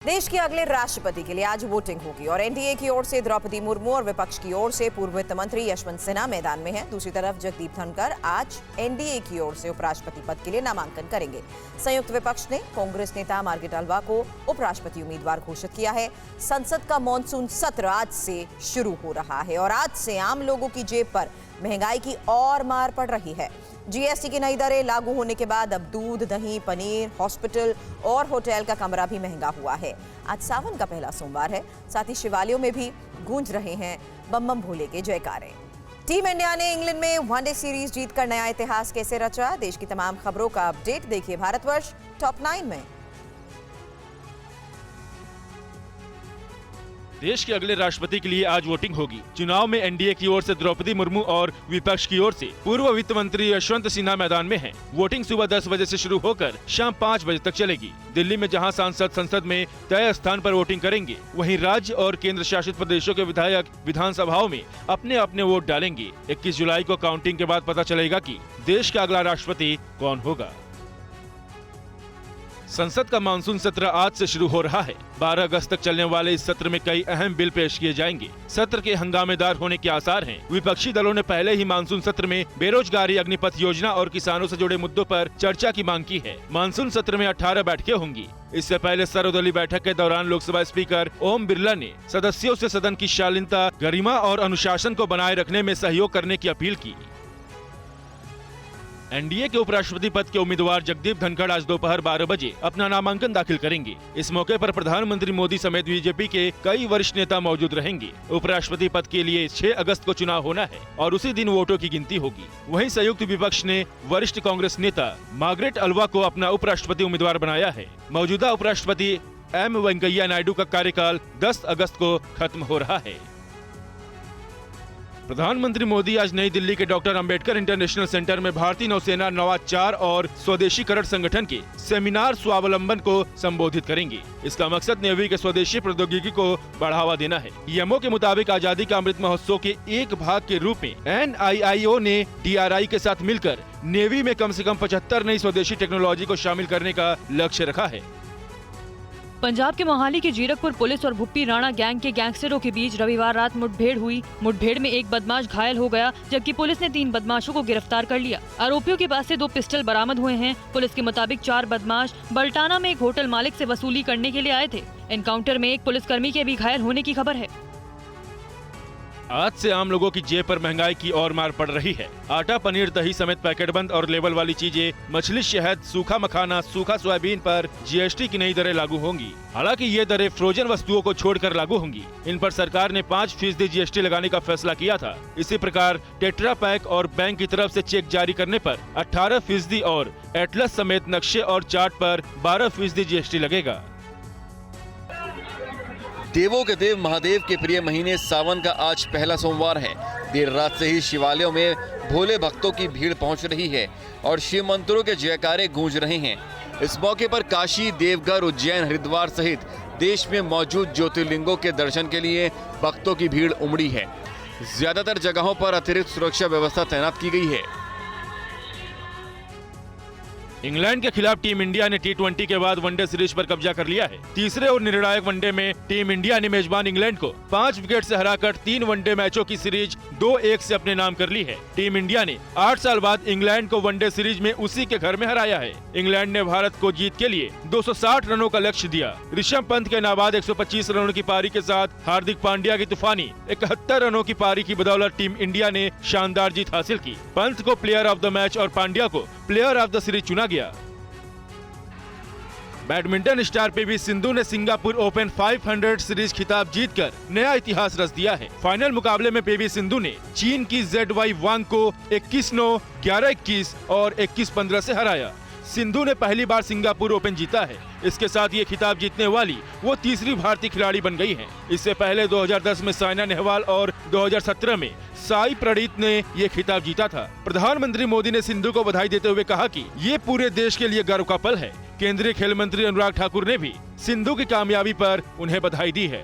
देश के अगले राष्ट्रपति के लिए आज वोटिंग होगी और एनडीए की ओर से द्रौपदी मुर्मू और विपक्ष की ओर से पूर्व वित्त मंत्री यशवंत सिन्हा मैदान में हैं। दूसरी तरफ जगदीप धनखड़ आज एनडीए की ओर से उपराष्ट्रपति पद के लिए नामांकन करेंगे। संयुक्त विपक्ष ने कांग्रेस नेता मार्गरेट अल्वा को उपराष्ट्रपति उम्मीदवार घोषित किया है। संसद का मॉनसून सत्र आज से शुरू हो रहा है और आज से आम लोगों की जेब पर महंगाई की और मार पड़ रही है। जीएसटी की नई दरें लागू होने के बाद अब दूध, दही, पनीर, हॉस्पिटल और होटल का कमरा भी महंगा हुआ है। आज सावन का पहला सोमवार है, साथ ही शिवालयों में भी गूंज रहे हैं बम बम भोले के जयकारे। टीम इंडिया ने इंग्लैंड में वनडे सीरीज जीतकर नया इतिहास कैसे रचा? देश की तमाम खबरों का अपडेट देखिए भारतवर्ष टॉप 9 में। देश के अगले राष्ट्रपति के लिए आज वोटिंग होगी। चुनाव में एनडीए की ओर से द्रौपदी मुर्मू और विपक्ष की ओर से पूर्व वित्त मंत्री यशवंत सिन्हा मैदान में हैं। वोटिंग सुबह 10 बजे से शुरू होकर शाम 5 बजे तक चलेगी। दिल्ली में जहां सांसद संसद में तय स्थान पर वोटिंग करेंगे, वहीं राज्य और केंद्र शासित प्रदेशों के विधायक विधानसभाओं में अपने अपने वोट डालेंगे। 21 जुलाई को काउंटिंग के बाद पता चलेगा कि देश का अगला राष्ट्रपति कौन होगा। संसद का मानसून सत्र आज से शुरू हो रहा है। 12 अगस्त तक चलने वाले इस सत्र में कई अहम बिल पेश किए जाएंगे। सत्र के हंगामेदार होने के आसार हैं। विपक्षी दलों ने पहले ही मानसून सत्र में बेरोजगारी, अग्निपथ योजना और किसानों से जुड़े मुद्दों पर चर्चा की मांग की है। मानसून सत्र में 18 बैठकें होंगी। इससे पहले सर्वदलीय बैठक के दौरान लोकसभा स्पीकर ओम बिरला ने सदस्यों से सदन की शालीनता, गरिमा और अनुशासन को बनाए रखने में सहयोग करने की अपील की। एनडीए के उपराष्ट्रपति पद के उम्मीदवार जगदीप धनखड़ आज दोपहर 12 बजे अपना नामांकन दाखिल करेंगे। इस मौके पर प्रधानमंत्री मोदी समेत बीजेपी के कई वरिष्ठ नेता मौजूद रहेंगे। उपराष्ट्रपति पद के लिए 6 अगस्त को चुनाव होना है और उसी दिन वोटों की गिनती होगी। वहीं संयुक्त विपक्ष ने वरिष्ठ कांग्रेस नेता मार्गरेट अल्वा को अपना उपराष्ट्रपति उम्मीदवार बनाया है। मौजूदा उपराष्ट्रपति एम वेंकैया नायडू का कार्यकाल 10 अगस्त को खत्म हो रहा है। प्रधानमंत्री मोदी आज नई दिल्ली के डॉक्टर अंबेडकर इंटरनेशनल सेंटर में भारतीय नौसेना नवाचार और स्वदेशीकरण संगठन के सेमिनार स्वावलंबन को संबोधित करेंगे। इसका मकसद नेवी के स्वदेशी प्रौद्योगिकी को बढ़ावा देना है। पीएमओ के मुताबिक आजादी का अमृत महोत्सव के एक भाग के रूप में NIIO ने DRI के साथ मिलकर नेवी में कम से कम 75 नई स्वदेशी टेक्नोलॉजी को शामिल करने का लक्ष्य रखा है। पंजाब के मोहाली की जीरकपुर पुलिस और भुप्पी राणा गैंग के गैंगस्टरों के बीच रविवार रात मुठभेड़ हुई। मुठभेड़ में एक बदमाश घायल हो गया, जबकि पुलिस ने 3 बदमाशों को गिरफ्तार कर लिया। आरोपियों के पास से 2 पिस्टल बरामद हुए हैं। पुलिस के मुताबिक 4 बदमाश बल्टाना में एक होटल मालिक से वसूली करने के लिए आए थे। एनकाउंटर में एक पुलिसकर्मी के भी घायल होने की खबर है। आज से आम लोगों की जेब पर महंगाई की और मार पड़ रही है। आटा, पनीर, दही समेत पैकेट बंद और लेबल वाली चीजें, मछली, शहद, सूखा मखाना, सूखा सोयाबीन पर जीएसटी की नई दरें लागू होंगी। हालांकि ये दरें फ्रोजन वस्तुओं को छोड़कर लागू होंगी। इन पर सरकार ने 5% जीएसटी लगाने का फैसला किया था। इसी प्रकार टेट्रा पैक और बैंक की तरफ से चेक जारी करने पर 18% और एटलस समेत नक्शे और चार्ट पर 12% जीएसटी लगेगा। देवों के देव महादेव के प्रिय महीने सावन का आज पहला सोमवार है। देर रात से ही शिवालयों में भोले भक्तों की भीड़ पहुंच रही है और शिव मंत्रों के जयकारे गूंज रहे हैं। इस मौके पर काशी, देवघर, उज्जैन, हरिद्वार सहित देश में मौजूद ज्योतिर्लिंगों के दर्शन के लिए भक्तों की भीड़ उमड़ी है। ज्यादातर जगहों पर अतिरिक्त सुरक्षा व्यवस्था तैनात की गई है। इंग्लैंड के खिलाफ टीम इंडिया ने T20 के बाद वनडे सीरीज पर कब्जा कर लिया है। तीसरे और निर्णायक वनडे में टीम इंडिया ने मेजबान इंग्लैंड को 5 विकेट से हराकर 3 वनडे मैचों की सीरीज 2-1 से अपने नाम कर ली है। टीम इंडिया ने 8 साल बाद इंग्लैंड को वनडे सीरीज में उसी के घर में हराया है। इंग्लैंड ने भारत को जीत के लिए 260 रनों का लक्ष्य दिया। ऋषभ पंत के नाबाद 125 रनों की पारी के साथ हार्दिक पांड्या की तूफानी 71 रनों की पारी की बदौलत टीम इंडिया ने शानदार जीत हासिल की। पंत को प्लेयर ऑफ द मैच और पांड्या को प्लेयर ऑफ द सीरीज चुना गया। बैडमिंटन स्टार पीवी सिंधु ने सिंगापुर ओपन 500 सीरीज खिताब जीतकर नया इतिहास रच दिया है। फाइनल मुकाबले में पीवी सिंधु ने चीन की ZY वांग को 21-9, 11-21 और 21-15 से हराया। सिंधु ने पहली बार सिंगापुर ओपन जीता है। इसके साथ ये खिताब जीतने वाली वो तीसरी भारतीय खिलाड़ी बन गई हैं। इससे पहले 2010 में साइना नेहवाल और 2017 में साई प्रणीत ने ये खिताब जीता था। प्रधानमंत्री मोदी ने सिंधु को बधाई देते हुए कहा कि ये पूरे देश के लिए गर्व का पल है। केंद्रीय खेल मंत्री अनुराग ठाकुर ने भी सिंधु की कामयाबी पर उन्हें बधाई दी है।